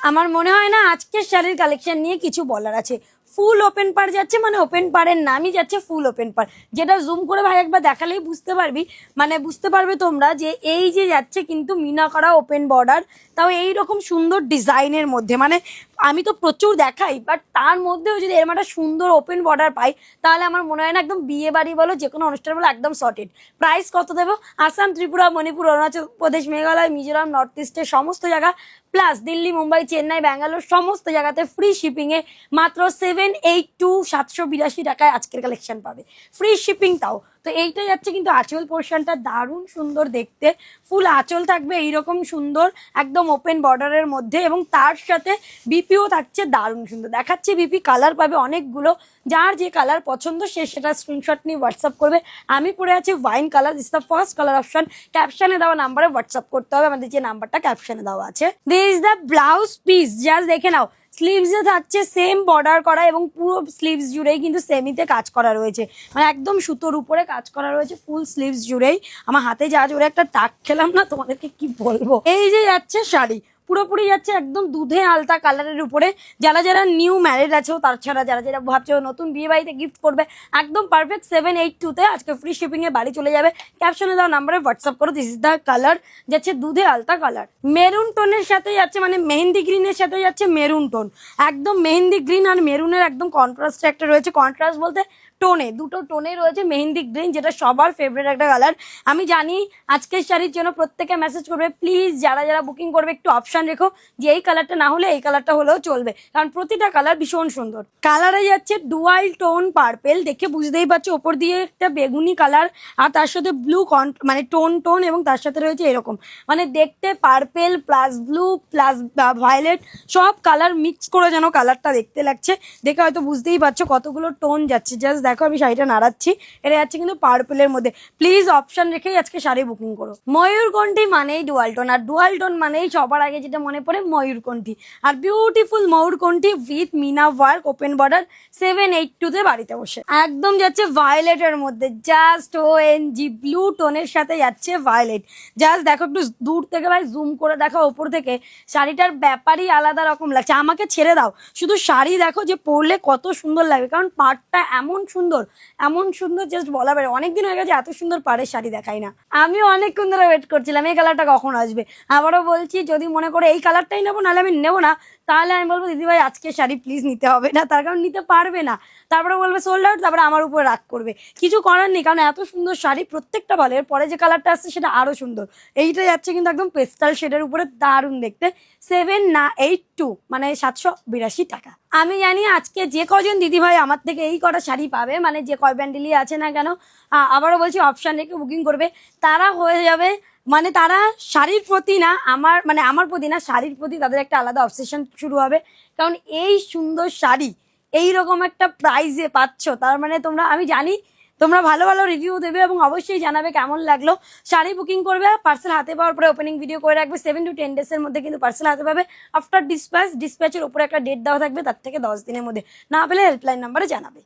আমার মনে হয় না আজকের শাড়ির কালেকশন নিয়ে কিছু বলার আছে। ফুল ওপেন পার যাচ্ছে, মানে ওপেন পারের নামই যাচ্ছে ফুল ওপেন পার, যেটা জুম করে ভাই একবার দেখালেই বুঝতে পারবি, মানে বুঝতে পারবে তোমরা যে এই যে যাচ্ছে কিন্তু মিনা করা ওপেন বর্ডার, তাও এইরকম সুন্দর ডিজাইনের মধ্যে। মানে আমি তো প্রচুর দেখাই, বাট তার মধ্যেও যদি এরকম একটা সুন্দর ওপেন বর্ডার পাই, তাহলে আমার মনে হয় না একদম বিয়ে বাড়ি বলো, যে কোনো অনুষ্ঠান বলো, একদম সর্টেড। প্রাইস কত দেবো? আসাম, ত্রিপুরা, মণিপুর, অরুণাচল প্রদেশ, মেঘালয়, মিজোরাম, নর্থ ইস্টের সমস্ত জায়গা প্লাস দিল্লি, মুম্বাই, চেন্নাই, ব্যাঙ্গালোর সমস্ত জায়গাতে ফ্রি শিপিংয়ে মাত্র 782 টাকায় আজকের কালেকশন পাবে, ফ্রি শিপিং তাও। তো এইটাই যাচ্ছে কিন্তু আঁচল পোর্শনটা দারুণ সুন্দর দেখতে, ফুল আঁচল থাকবে এইরকম সুন্দর একদম ওপেন বর্ডারের মধ্যে, এবং তার সাথে বিপিও থাকছে দারুণ সুন্দর দেখাচ্ছে। বিপি কালার পাবে অনেকগুলো, যার যে কালার পছন্দ সে সেটা স্ক্রিনশট নিয়ে হোয়াটসঅ্যাপ করবে। আমি পরে আছি wine colour, this the first colour option. ক্যাপশনে দেওয়া নাম্বারে হোয়াটসঅ্যাপ করতে হবে, আমাদের যে নাম্বারটা ক্যাপশনে দেওয়া আছে। This is the blouse piece, just দেখে নাও। স্লিভসে থাকছে সেম বর্ডার করা, এবং পুরো স্লিভস জুড়েই কিন্তু সেমিতে কাজ করা রয়েছে, মানে একদম সুতোর উপরে কাজ করা রয়েছে ফুল স্লিভস জুড়েই। আমার হাতে যা জোরে একটা টাক খেলাম না, তোমাদেরকে কি বলবো। এই যে যাচ্ছে শাড়ি পুরোপুরি যাচ্ছে একদম দুধে আলতা কালারের উপরে। যারা যারা নিউ ম্যারিড আছো, তাছাড়া যারা যারা ভাবছো নতুন বিয়ে বাড়িতে গিফট করবে, একদম পারফেক্ট 782-তে আজকে ফ্রি শিপিং এ বাড়ি চলে যাবে। ক্যাপশনে দেওয়া নাম্বারে হোয়াটসঅ্যাপ করো। দিস ইজ দ্য কালার, যাচ্ছে দুধে আলতা কালার, মেরুন টোনের সাথে যাচ্ছে, মানে মেহেন্দি গ্রিনের সাথে যাচ্ছে মেরুন টোন। একদম মেহেন্দি গ্রিন আর মেরুনের একদম কন্ট্রাস্ট একটা রয়েছে, কন্ট্রাস্ট বলতে টোনে, দুটো টোনে রয়েছে মেহেন্দি গ্রিন, যেটা সবার ফেভারিট একটা কালার। আমি জানি আজকের শাড়ির জন্য প্রত্যেকে মেসেজ করবে, প্লিজ যারা যারা বুকিং করবে একটু অপশন রেখো যে এই কালারটা না হলে এই কালারটা হলেও চলবে, কারণ প্রতিটা কালার ভীষণ সুন্দর। কালারে যাচ্ছে ডুয়াল টোন পার্পেল, দেখে বুঝতেই পারছো ওপর দিয়ে একটা বেগুনি কালার আর তার সাথে ব্লু মানে টোন টোন, এবং তার সাথে রয়েছে এরকম, মানে দেখতে purple plus blue plus violet সব কালার মিক্স করে যেন কালারটা দেখতে লাগছে। দেখে হয়তো বুঝতেই পারছো কতগুলো টোন যাচ্ছে। জাস্ট দেখো আমি শাড়িটা নাড়াচ্ছি, এটা যাচ্ছে কিন্তু পার্পেলের মধ্যে। প্লিজ অপশন রেখেই আজকে শাড়ি বুকিং করো। ময়ূরকণ্ঠী মানেই ডুয়াল টোন, আর ডুয়াল টোন মানেই সবার আগে যেটা মনে পড়ে ময়ূরকণ্ঠী। আর beautiful Mayurkanthi with meena work open border 782-তে বাড়িতে বসে। একদম যাচ্ছে ভায়োলেটের মধ্যে, জাস্ট ONG ব্লু টোনের সাথে যাচ্ছে ভায়োলেট। জাস্ট দেখো একটু দূর থেকে ভাই জুম করে দেখো ওপর থেকে, শাড়িটার ব্যাপারই আলাদা রকম লাগছে। আমাকে ছেড়ে দাও, শুধু শাড়ি দেখো যে পরলে কত সুন্দর লাগবে, কারণ পাড়টা এমন সুন্দর এমন সুন্দর, জাস্ট বলা বেড়ে। অনেকদিন হয়ে গেছে এত সুন্দর পাড়ের শাড়ি দেখাই না। আমিও অনেকক্ষণ ধরে ওয়েট করছিলাম এই কালারটা কখন আসবে। আবারও বলছি, যদি মনে করে এই কালারটাই নেবো, নাহলে আমি নেবো না, তাহলে আমি বলবো দিদিভাই আজকে শাড়ি প্লিজ নিতে হবে না, তার কারণ নিতে পারবে না, তারপরে বলবে সোল্ড আউট, তারপরে আমার উপরে রাগ করবে। কিছু করার নেই, কারণ এত সুন্দর শাড়ি প্রত্যেকটা ভালো। এর পরে যে কালারটা আসছে সেটা আরো সুন্দর। এইটা যাচ্ছে কিন্তু একদম পেস্টাল শেডের উপরে, দারুণ দেখতে। 782 মানে 782 টাকা। আমি জানি আজকে যে কজন দিদিভাই আমার থেকে এই কটা শাড়ি পাবে, মানে যে কয় ব্যান্ডেলই আছে না কেন, আবারও বলছি অপশান রেখে বুকিং করবে, তারা হয়ে যাবে, মানে তারা শাড়ির প্রতি না, আমার প্রতি না, শাড়ির প্রতি তাদের একটা আলাদা অবসেশন শুরু হবে। কারণ এই সুন্দর শাড়ি এইরকম একটা প্রাইজে পাচ্ছ, তার মানে তোমরা, আমি জানি তোমরা ভালো ভালো রিভিউ দেবে এবং অবশ্যই জানাবে কেমন লাগলো। শাড়ি বুকিং করবে, পার্সেল হাতে পাওয়ার পরে ওপেনিং ভিডিও করে রাখবে। 7 to 10 ডেজের মধ্যে কিন্তু পার্সেল হাতে পাবে। আফটার ডিসপ্যাচের উপরে একটা ডেট দেওয়া থাকবে, তার থেকে 10 দিনের মধ্যে, না পেলে হেল্পলাইন নাম্বারে জানাবে।